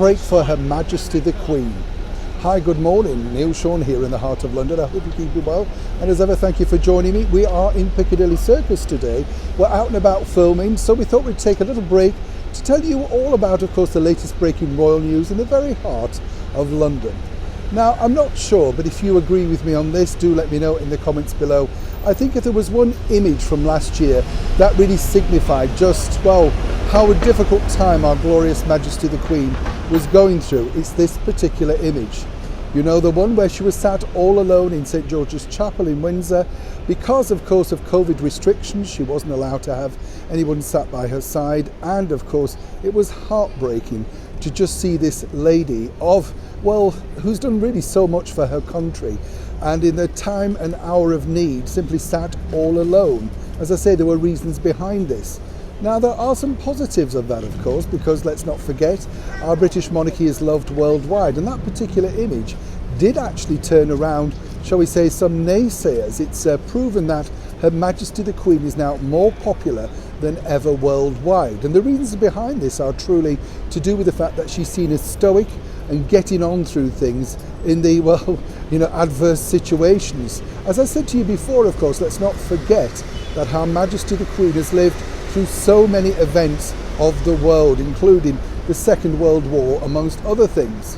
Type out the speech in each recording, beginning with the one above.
Heartbreak for Her Majesty the Queen. Hi, good morning. Neil Sean here in the heart of London. I hope you keep well. And as ever, thank you for joining me. We are in Piccadilly Circus today. We're out and about filming, so we thought we'd take a little break to tell you all about, of course, the latest breaking royal news in the very heart of London. Now, I'm not sure, but if you agree with me on this, do let me know in the comments below. I think if there was one image from last year that really signified just, well, how a difficult time our glorious Majesty the Queen was going through, it's this particular image. You know, the one where she was sat all alone in St George's Chapel in Windsor. Because, of course, of COVID restrictions, she wasn't allowed to have anyone sat by her side. And, of course, it was heartbreaking to just see this lady of, well, who's done really so much for her country, and in the time and hour of need simply sat all alone. As I say, there were reasons behind this. Now, there are some positives of that, of course, because let's not forget, our British monarchy is loved worldwide, and that particular image did actually turn around, shall we say, some naysayers. It's proven that Her Majesty the Queen is now more popular than ever worldwide, and the reasons behind this are truly to do with the fact that she's seen as stoic and getting on through things in the, well, you know, adverse situations. As I said to you before, of course, let's not forget that Her Majesty the Queen has lived through so many events of the world, including the Second World War, amongst other things.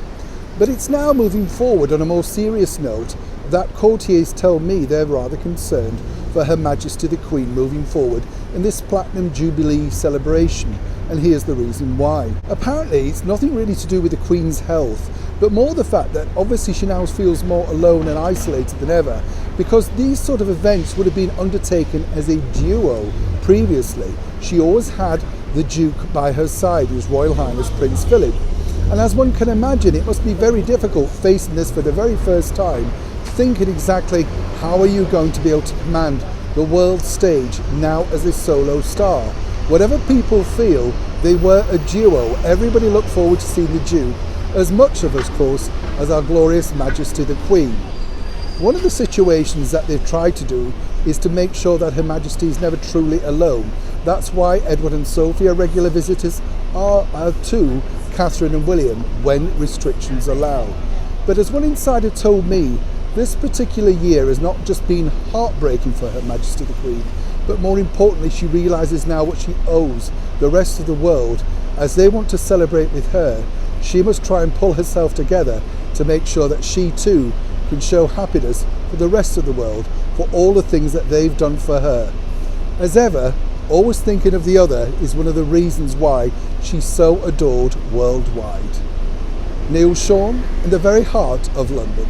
But it's now moving forward on a more serious note that courtiers tell me they're rather concerned for Her Majesty the Queen moving forward in this Platinum Jubilee celebration. And here's the reason why. Apparently it's nothing really to do with the Queen's health, but more the fact that obviously she now feels more alone and isolated than ever, because these sort of events would have been undertaken as a duo previously. She always had the Duke by her side, His Royal Highness Prince Philip. And as one can imagine, it must be very difficult facing this for the very first time, thinking exactly how are you going to be able to command the world stage now as a solo star. Whatever people feel, they were a duo. Everybody looked forward to seeing the Duke as much of course, as our glorious Majesty the Queen. One of the situations that they've tried to do is to make sure that Her Majesty is never truly alone. That's why Edward and Sophie are regular visitors to Catherine and William when restrictions allow. But as one insider told me, this particular year has not just been heartbreaking for Her Majesty the Queen, but more importantly, she realises now what she owes the rest of the world. As they want to celebrate with her, she must try and pull herself together to make sure that she too can show happiness for the rest of the world for all the things that they've done for her. As ever, always thinking of the other is one of the reasons why she's so adored worldwide. Neil Sean in the very heart of London.